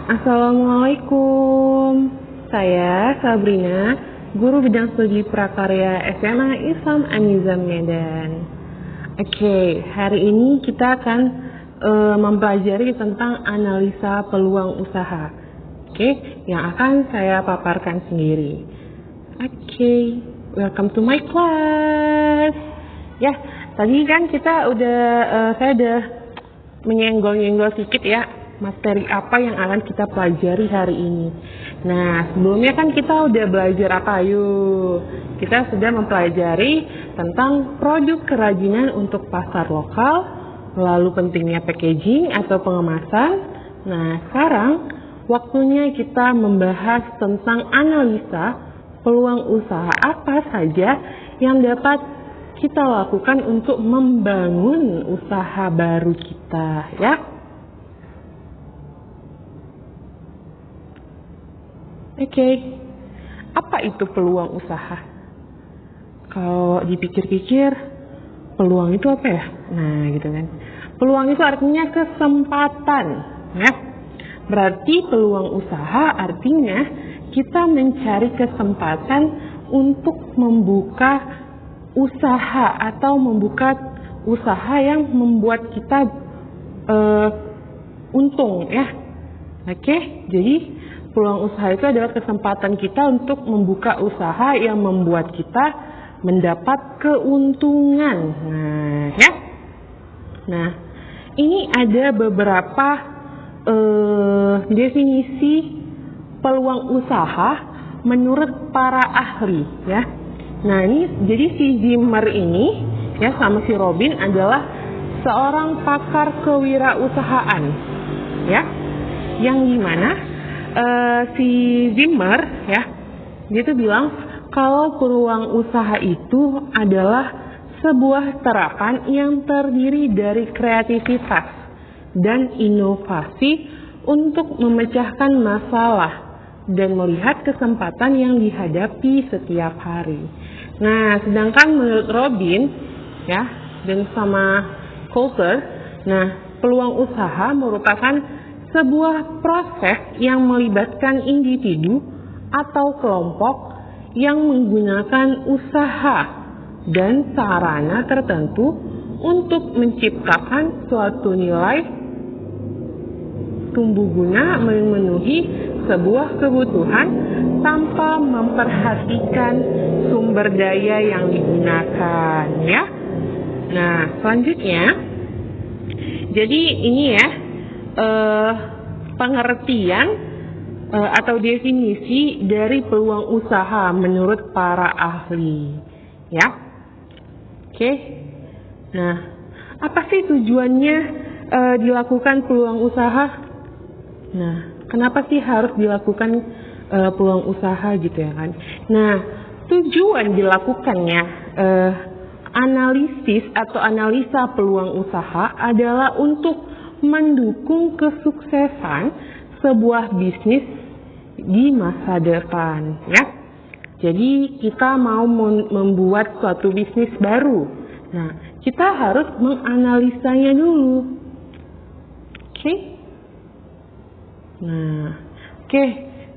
Assalamualaikum. Saya Sabrina, guru bidang studi prakarya SMA Islam An-Nizam Medan. Oke, hari ini kita akan mempelajari tentang analisa peluang usaha. Oke, yang akan saya paparkan sendiri. Oke, welcome to my class. Ya, tadi kan kita saya udah menyenggol-nyenggol sedikit ya materi apa yang akan kita pelajari hari ini. Nah, sebelumnya kan kita udah belajar apa? Yuk, kita sudah mempelajari tentang produk kerajinan untuk pasar lokal, lalu pentingnya packaging atau pengemasan. Nah, sekarang waktunya kita membahas tentang analisa peluang usaha apa saja yang dapat kita lakukan untuk membangun usaha baru kita, ya. Oke, apa itu peluang usaha? Kalau dipikir-pikir, peluang itu apa ya? Nah, gitu kan. Peluang itu artinya kesempatan, ya. Berarti peluang usaha artinya kita mencari kesempatan untuk membuka usaha atau membuka usaha yang membuat kita untung, ya. Oke, jadi peluang usaha itu adalah kesempatan kita untuk membuka usaha yang membuat kita mendapat keuntungan. Nah, ya. Nah, ini ada beberapa definisi peluang usaha menurut para ahli, ya. Nah, ini jadi si Zimmer ini ya sama si Robin adalah seorang pakar kewirausahaan, ya. Yang dimana si Zimmer ya, dia tuh bilang kalau peluang usaha itu adalah sebuah terapan yang terdiri dari kreativitas dan inovasi untuk memecahkan masalah dan melihat kesempatan yang dihadapi setiap hari. Nah, sedangkan menurut Robin ya dan sama Coulter, nah peluang usaha merupakan sebuah proses yang melibatkan individu atau kelompok yang menggunakan usaha dan sarana tertentu untuk menciptakan suatu nilai tumbuh guna memenuhi sebuah kebutuhan tanpa memperhatikan sumber daya yang digunakan, ya. Nah, selanjutnya, jadi ini ya pengertian atau definisi dari peluang usaha menurut para ahli, ya. Oke. Nah, apa sih tujuannya dilakukan peluang usaha? Nah, kenapa sih harus dilakukan peluang usaha gitu ya kan? Nah, tujuan dilakukannya analisis atau analisa peluang usaha adalah untuk mendukung kesuksesan sebuah bisnis di masa depan, ya. Jadi kita mau membuat suatu bisnis baru. Nah, kita harus menganalisanya dulu. Oke? Nah, oke.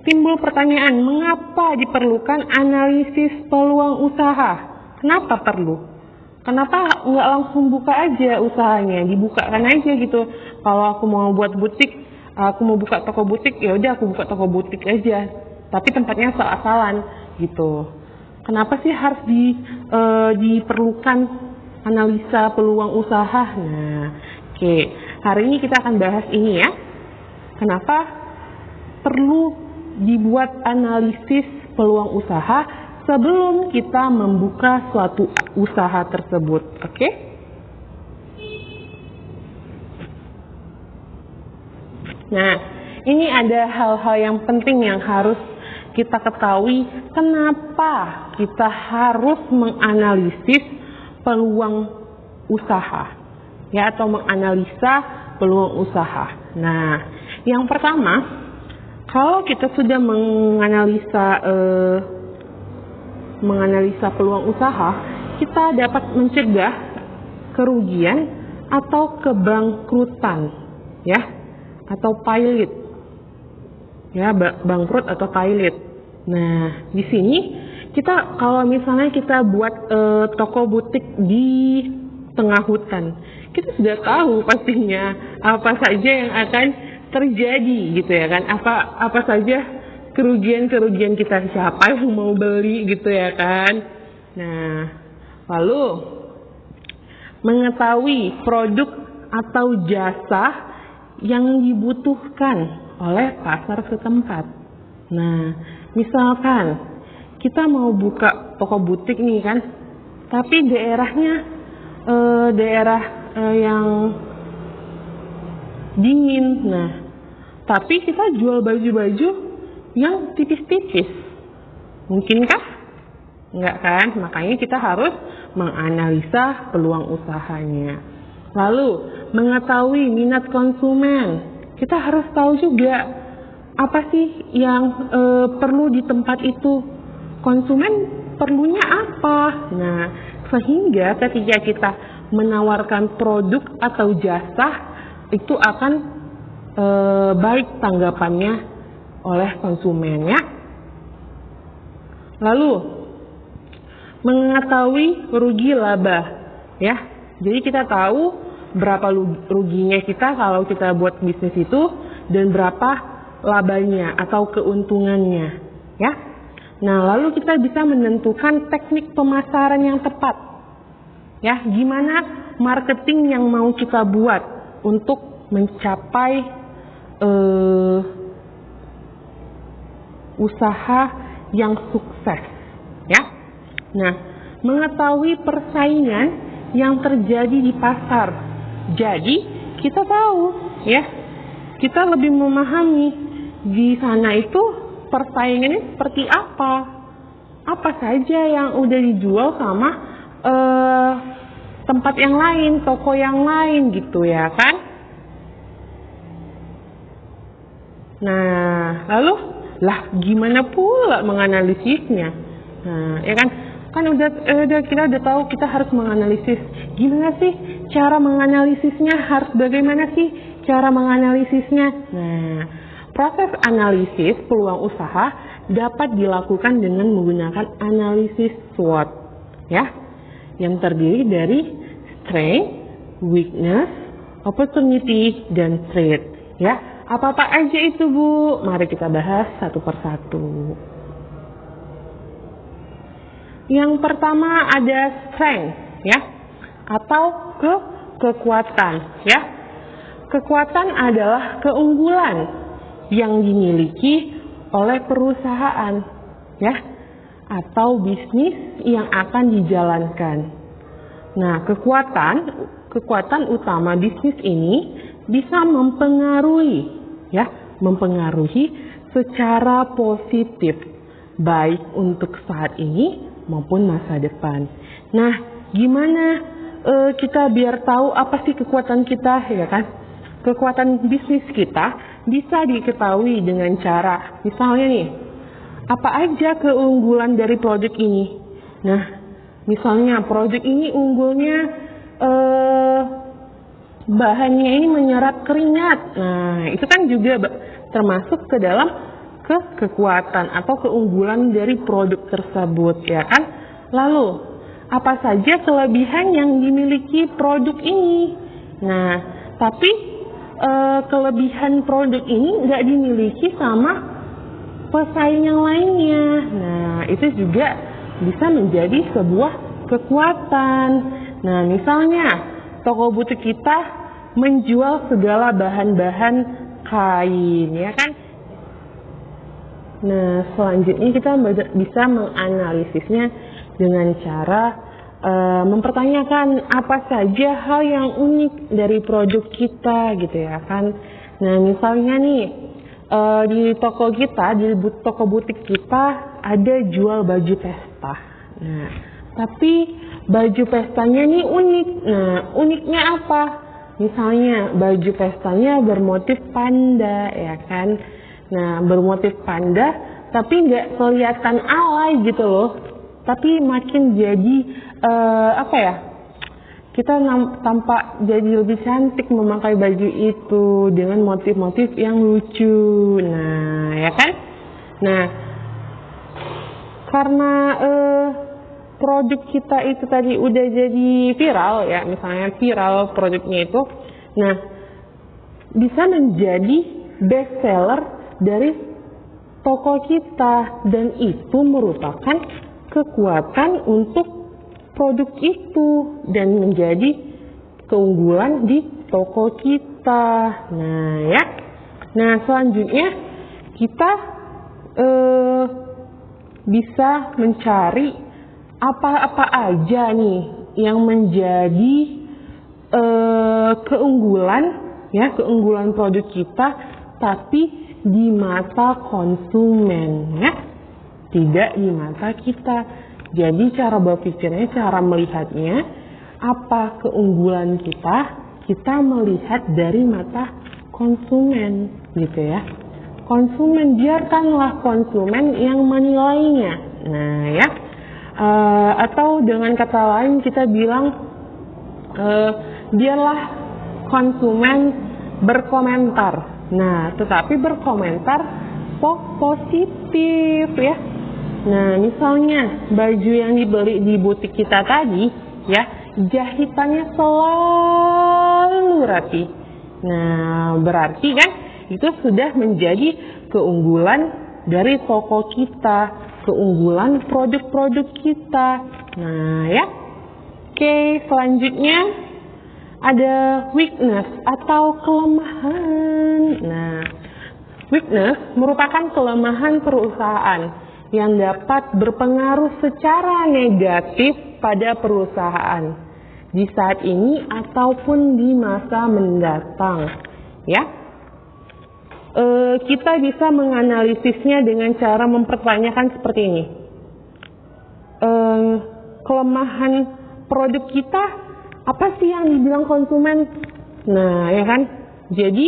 Timbul pertanyaan, mengapa diperlukan analisis peluang usaha? Kenapa perlu? Kenapa nggak langsung buka aja usahanya, dibukakan aja gitu. Kalau aku mau buat butik, aku mau buka toko butik, ya udah aku buka toko butik aja. Tapi tempatnya asal-asalan gitu. Kenapa sih harus diperlukan analisa peluang usaha? Nah, oke. Hari ini kita akan bahas ini ya. Kenapa perlu dibuat analisis peluang usaha sebelum kita membuka suatu usaha tersebut, oke? Nah, ini ada hal-hal yang penting yang harus kita ketahui. Kenapa kita harus menganalisis peluang usaha, ya, atau menganalisa peluang usaha. Nah, yang pertama, kalau kita sudah menganalisa peluang usaha, kita dapat mencegah kerugian atau kebangkrutan, ya, atau pilot. ya, bangkrut atau pailit. Nah, di sini kita kalau misalnya kita buat toko butik di tengah hutan, kita sudah tahu pastinya apa saja yang akan terjadi gitu ya kan, apa saja kerugian kita, siapa yang mau beli gitu ya kan. Nah, lalu mengetahui produk atau jasa yang dibutuhkan oleh pasar setempat. Nah, misalkan kita mau buka toko butik nih kan, tapi daerahnya daerah yang dingin. Nah, tapi kita jual baju-baju yang tipis-tipis. Mungkinkah? Enggak kan? Makanya kita harus menganalisa peluang usahanya. Lalu, mengetahui minat konsumen. Kita harus tahu juga apa sih yang perlu di tempat itu. Konsumen perlunya apa? Nah, sehingga ketika kita menawarkan produk atau jasa, itu akan baik tanggapannya oleh konsumen ya. Lalu mengetahui rugi laba ya. Jadi kita tahu berapa ruginya kita kalau kita buat bisnis itu dan berapa labanya atau keuntungannya ya. Nah, lalu kita bisa menentukan teknik pemasaran yang tepat ya. Gimana marketing yang mau kita buat untuk mencapai usaha yang sukses ya. Nah, mengetahui persaingan yang terjadi di pasar. Jadi kita tahu ya, kita lebih memahami di sana itu persaingannya seperti apa saja yang udah dijual sama tempat yang lain, toko yang lain gitu ya kan. Nah, lalu gimana pula menganalisisnya? Nah, ya kan kita udah tahu kita harus menganalisis. Gimana sih cara menganalisisnya? Harus bagaimana sih cara menganalisisnya? Nah, proses analisis peluang usaha dapat dilakukan dengan menggunakan analisis SWOT ya, yang terdiri dari strength, weakness, opportunity, dan threat ya. Apa-apa aja itu Bu? Mari kita bahas satu persatu. Yang pertama ada strength ya, atau kekuatan ya. Kekuatan adalah keunggulan yang dimiliki oleh perusahaan ya, atau bisnis yang akan dijalankan. Nah, kekuatan utama bisnis ini bisa mempengaruhi secara positif baik untuk saat ini maupun masa depan. Nah, gimana kita biar tahu apa sih kekuatan kita ya kan? Kekuatan bisnis kita bisa diketahui dengan cara, misalnya nih, apa aja keunggulan dari produk ini. Nah, misalnya produk ini unggulnya bahannya ini menyerap keringat. Nah, itu kan juga termasuk ke dalam kekuatan atau keunggulan dari produk tersebut ya kan. Lalu, apa saja kelebihan yang dimiliki produk ini? Nah, tapi kelebihan produk ini nggak dimiliki sama pesaing yang lainnya. Nah, itu juga bisa menjadi sebuah kekuatan. Nah, misalnya toko butik kita menjual segala bahan-bahan kain ya kan. Nah, selanjutnya kita bisa menganalisisnya dengan cara mempertanyakan apa saja hal yang unik dari produk kita gitu ya kan. Nah, misalnya nih di toko kita, di toko butik kita ada jual baju pesta. Nah, tapi baju pestanya nih unik. Nah, uniknya apa? Misalnya baju pestanya bermotif panda ya kan. Nah, bermotif panda tapi nggak kelihatan alay gitu loh. Tapi makin jadi kita tampak jadi lebih cantik memakai baju itu dengan motif-motif yang lucu. Nah, ya kan? Nah, karena produk kita itu tadi udah jadi viral ya, misalnya viral produknya itu, nah bisa menjadi best seller dari toko kita, dan itu merupakan kekuatan untuk produk itu dan menjadi keunggulan di toko kita. Nah ya, nah selanjutnya kita bisa mencari apa-apa aja nih yang menjadi keunggulan ya, keunggulan produk kita, tapi di mata konsumen ya, tidak di mata kita. Jadi cara berpikirnya, cara melihatnya, apa keunggulan kita, kita melihat dari mata konsumen gitu ya. Konsumen, biarkanlah konsumen yang menilainya. Nah ya, atau dengan kata lain kita bilang biarlah konsumen berkomentar. Nah, tetapi berkomentar positif ya. Nah, misalnya baju yang dibeli di butik kita tadi ya, jahitannya selalu rapi. Nah, berarti kan itu sudah menjadi keunggulan dari toko kita, keunggulan produk-produk kita. Nah ya, oke, selanjutnya ada weakness atau kelemahan. Nah, weakness merupakan kelemahan perusahaan yang dapat berpengaruh secara negatif pada perusahaan di saat ini ataupun di masa mendatang ya. Kita bisa menganalisisnya dengan cara mempertanyakan seperti ini. Kelemahan produk kita apa sih yang dibilang konsumen? Nah, ya kan? Jadi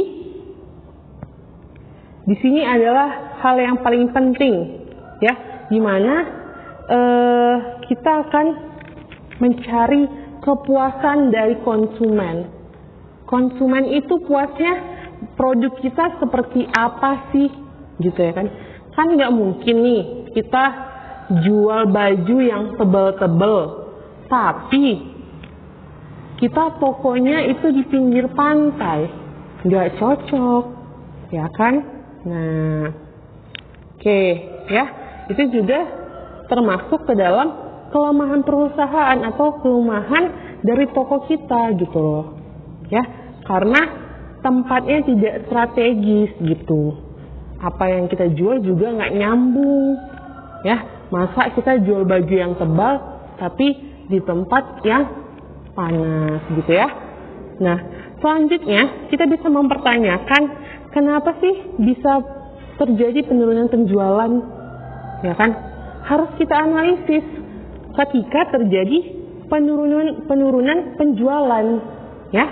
di sini adalah hal yang paling penting ya, di mana kita akan mencari kepuasan dari konsumen. Konsumen itu puasnya produk kita seperti apa sih gitu ya kan. Kan nggak mungkin nih kita jual baju yang tebal-tebal tapi kita tokonya itu di pinggir pantai, nggak cocok ya kan. Nah oke ya, itu juga termasuk ke dalam kelemahan perusahaan atau kelemahan dari toko kita gitu loh ya, karena tempatnya tidak strategis gitu. Apa yang kita jual juga nggak nyambung ya. Masa kita jual baju yang tebal tapi di tempat yang panas gitu ya. Nah, selanjutnya kita bisa mempertanyakan kenapa sih bisa terjadi penurunan penjualan ya kan. Harus kita analisis ketika terjadi penurunan penjualan ya.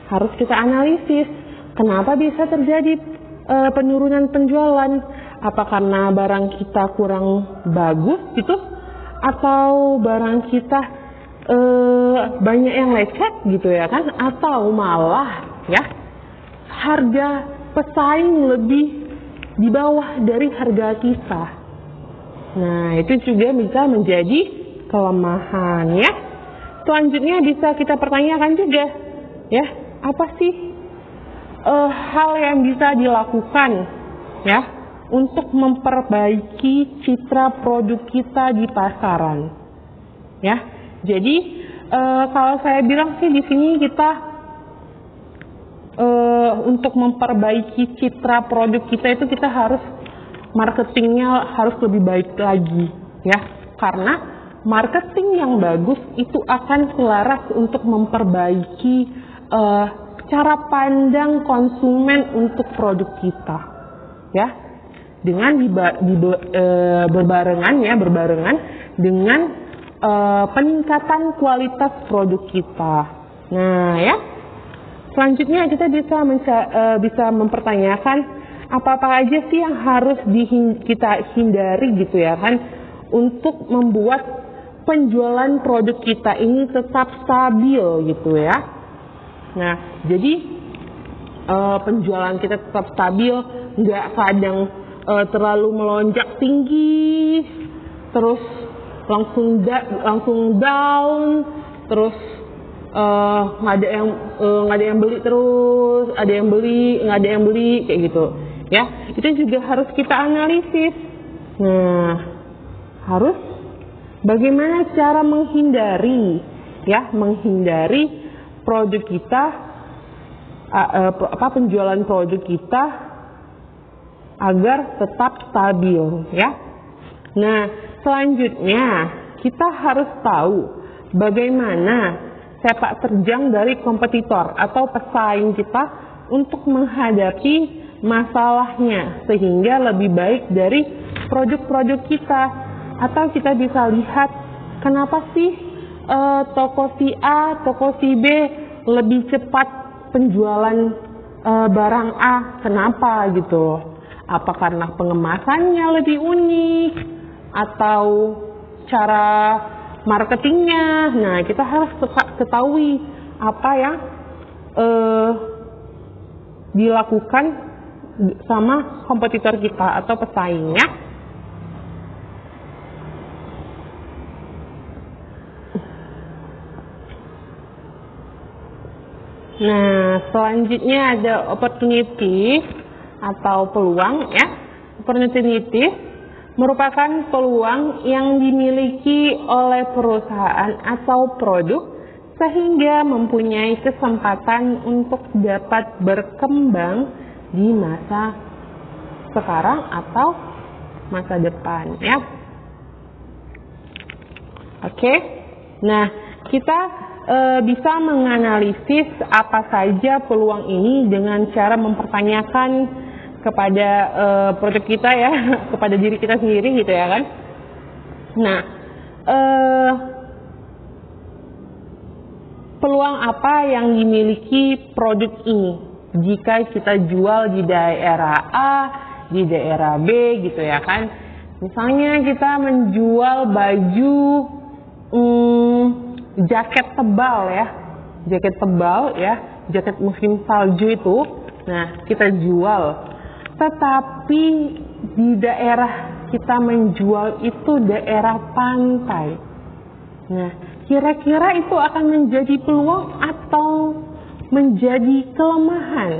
Harus kita analisis kenapa bisa terjadi penurunan penjualan. Apa karena barang kita kurang bagus gitu, atau barang kita banyak yang lecet gitu ya kan, atau malah ya harga pesaing lebih di bawah dari harga kita. Nah, itu juga bisa menjadi kelemahan ya. Selanjutnya bisa kita pertanyakan juga ya, apa sih hal yang bisa dilakukan ya untuk memperbaiki citra produk kita di pasaran ya. Jadi kalau saya bilang sih di sini kita untuk memperbaiki citra produk kita itu kita harus marketingnya harus lebih baik lagi ya, karena marketing yang bagus itu akan selaras untuk memperbaiki cara pandang konsumen untuk produk kita ya, dengan berbarengan dengan peningkatan kualitas produk kita. Nah ya, selanjutnya kita bisa mempertanyakan apa-apa aja sih yang harus kita hindari gitu ya kan, untuk membuat penjualan produk kita ini tetap stabil gitu ya. Nah, jadi penjualan kita tetap stabil, nggak kadang terlalu melonjak tinggi, terus langsung down, terus nggak ada yang beli, terus ada yang beli, nggak ada yang beli, kayak gitu ya. Itu juga harus kita analisis. Nah, harus bagaimana cara menghindari produk kita, penjualan produk kita agar tetap stabil ya. Nah, selanjutnya kita harus tahu bagaimana sepak terjang dari kompetitor atau pesaing kita untuk menghadapi masalahnya sehingga lebih baik dari produk-produk kita. Atau kita bisa lihat kenapa sih toko si A, toko si B lebih cepat penjualan barang A, kenapa gitu? Apa karena pengemasannya lebih unik atau cara marketingnya? Nah, kita harus ketahui apa yang dilakukan sama kompetitor kita atau pesaingnya. Nah, selanjutnya ada opportunity atau peluang ya. Opportunity merupakan peluang yang dimiliki oleh perusahaan atau produk sehingga mempunyai kesempatan untuk dapat berkembang di masa sekarang atau masa depan ya. Oke. Nah, kita bisa menganalisis apa saja peluang ini dengan cara mempertanyakan kepada produk kita ya, kepada diri kita sendiri gitu ya kan. Nah, peluang apa yang dimiliki produk ini jika kita jual di daerah A, di daerah B gitu ya kan. Misalnya kita menjual baju jaket tebal ya, jaket musim salju itu. Nah, kita jual, tetapi di daerah kita menjual itu daerah pantai. Nah, kira-kira itu akan menjadi peluang atau menjadi kelemahan?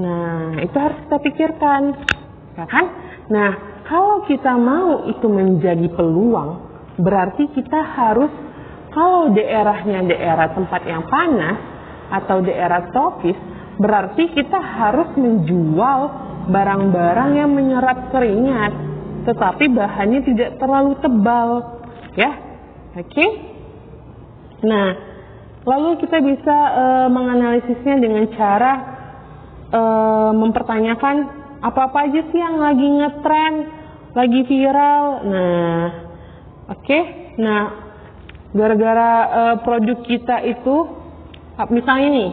Nah, itu harus kita pikirkan, ya kan? Nah, kalau kita mau itu menjadi peluang, berarti kita harus, kalau daerahnya daerah tempat yang panas atau daerah tropis, berarti kita harus menjual barang-barang yang menyerap keringat, tetapi bahannya tidak terlalu tebal, ya. Oke? Nah, lalu kita bisa menganalisisnya dengan cara mempertanyakan apa-apa aja sih yang lagi ngetren, lagi viral. Nah, oke? Nah, gara-gara produk kita itu, misalnya nih,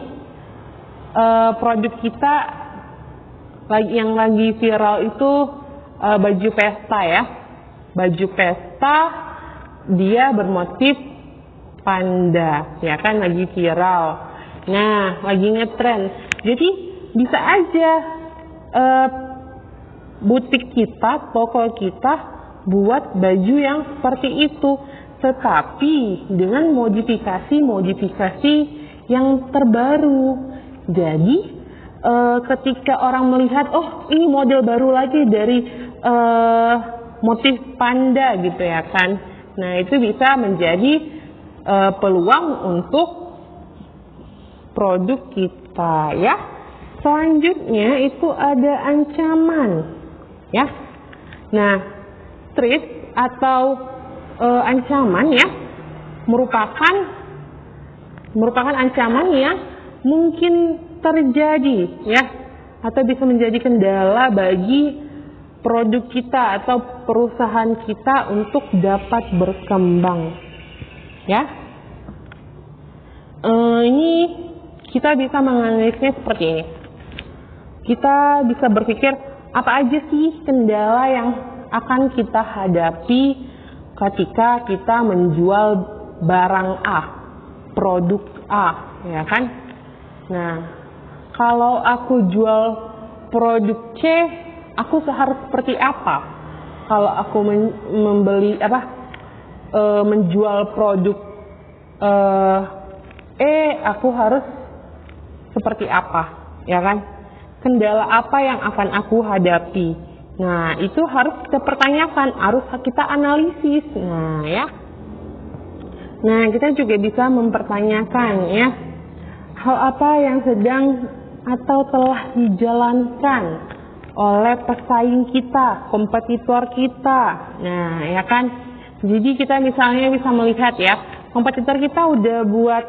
produk kita yang lagi viral itu baju pesta ya. Baju pesta dia bermotif panda, ya kan, lagi viral. Nah, lagi ngetren. Jadi bisa aja butik kita, toko kita buat baju yang seperti itu, tetapi dengan modifikasi yang terbaru. Jadi ketika orang melihat, oh ini model baru lagi dari motif panda gitu ya kan. Nah, itu bisa menjadi peluang untuk produk kita ya. Selanjutnya itu ada ancaman ya. Nah, threat atau ancaman ya merupakan ancaman yang mungkin terjadi ya, atau bisa menjadi kendala bagi produk kita atau perusahaan kita untuk dapat berkembang ya. Ini kita bisa menganalisnya seperti ini. Kita bisa berpikir apa aja sih kendala yang akan kita hadapi ketika kita menjual barang A, produk A, ya kan? Nah, kalau aku jual produk C, aku harus seperti apa? Kalau aku menjual produk aku harus seperti apa, ya kan? Kendala apa yang akan aku hadapi? Nah, itu harus kita pertanyakan, harus kita analisis. Nah, ya. Nah, kita juga bisa mempertanyakan, ya, hal apa yang sedang atau telah dijalankan oleh pesaing kita, kompetitor kita. Nah, ya kan? Jadi kita misalnya bisa melihat, ya, kompetitor kita udah buat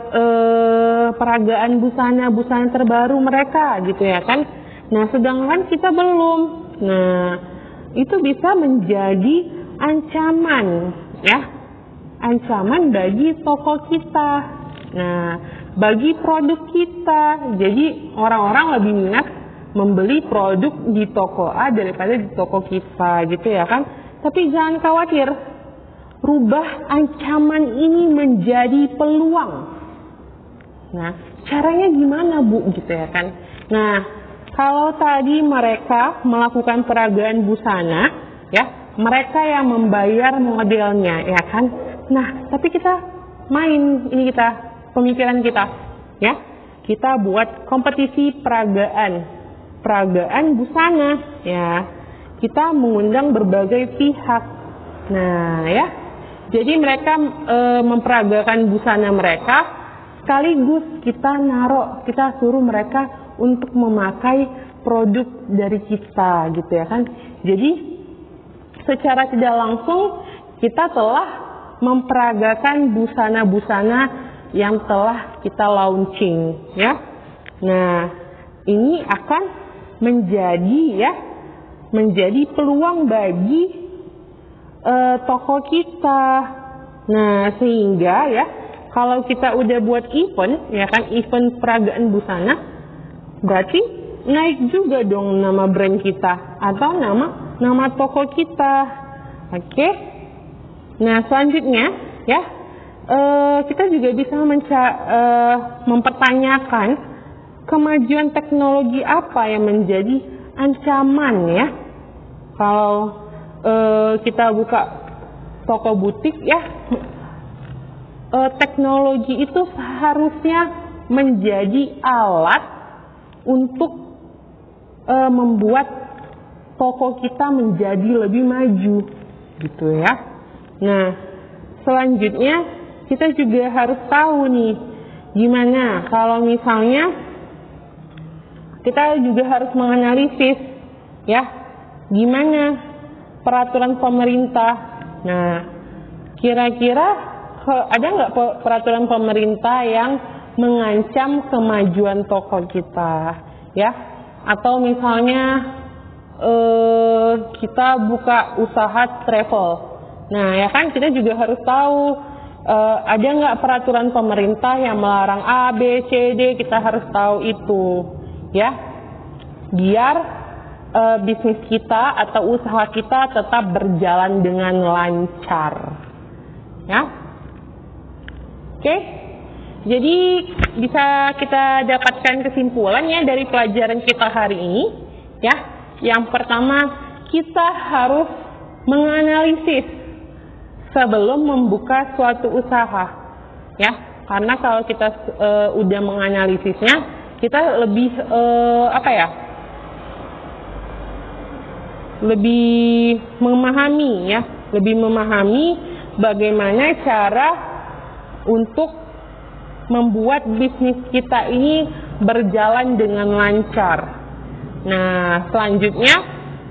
peragaan busana terbaru mereka, gitu ya kan? Nah, sedangkan kita belum. Nah, itu bisa menjadi ancaman, ya, ancaman bagi toko kita. Nah, bagi produk kita. Jadi orang-orang lebih minat membeli produk di toko A daripada di toko kita, gitu ya kan? Tapi jangan khawatir, rubah ancaman ini menjadi peluang. Nah, caranya gimana, Bu? Gitu ya kan? Nah, kalau tadi mereka melakukan peragaan busana, ya, mereka yang membayar modelnya, ya kan? Nah, tapi kita main, ini kita, pemikiran kita, ya, kita buat kompetisi peragaan busana, ya, kita mengundang berbagai pihak. Nah, ya, jadi mereka memperagakan busana mereka, sekaligus kita suruh mereka untuk memakai produk dari kita, gitu ya kan. Jadi secara tidak langsung kita telah memperagakan busana-busana yang telah kita launching, ya. Nah, ini akan menjadi peluang bagi toko kita. Nah, sehingga, ya, kalau kita udah buat event, ya kan, event peragaan busana, berarti naik juga dong nama brand kita atau nama toko kita. Oke. Nah, selanjutnya, ya, kita juga bisa mempertanyakan kemajuan teknologi apa yang menjadi ancaman, ya. Kalau kita buka toko butik, ya, teknologi itu seharusnya menjadi alat untuk membuat toko kita menjadi lebih maju, gitu ya. Nah, selanjutnya kita juga harus tahu nih, gimana kalau misalnya kita juga harus menganalisis, ya, gimana peraturan pemerintah. Nah, kira-kira ada nggak peraturan pemerintah yang mengancam kemajuan toko kita, ya? Atau misalnya kita buka usaha travel. Nah, ya kan, kita juga harus tahu ada nggak peraturan pemerintah yang melarang A, B, C, D. Kita harus tahu itu, ya, biar bisnis kita atau usaha kita tetap berjalan dengan lancar, ya. Oke. Jadi bisa kita dapatkan kesimpulannya dari pelajaran kita hari ini, ya. Yang pertama, kita harus menganalisis sebelum membuka suatu usaha, ya. Karena kalau kita udah menganalisisnya, kita lebih lebih memahami, ya, lebih memahami bagaimana cara untuk membuat bisnis kita ini berjalan dengan lancar. Nah, selanjutnya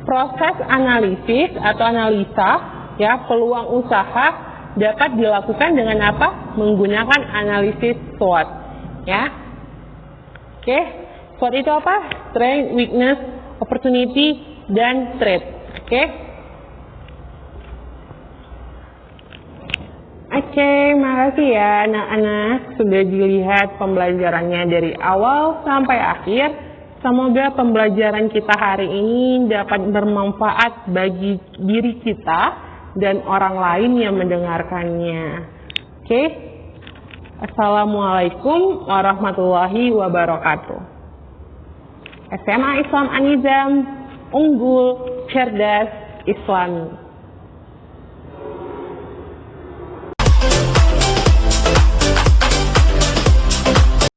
proses analisis atau analisa, ya, peluang usaha dapat dilakukan dengan apa? Menggunakan analisis SWOT, ya. Oke, SWOT itu apa? Strength, weakness, opportunity, dan threat. Oke. Oke, makasih ya anak-anak sudah dilihat pembelajarannya dari awal sampai akhir. Semoga pembelajaran kita hari ini dapat bermanfaat bagi diri kita dan orang lain yang mendengarkannya. Oke? Assalamualaikum warahmatullahi wabarakatuh. SMA Islam An-Nizam, unggul, cerdas, Islami.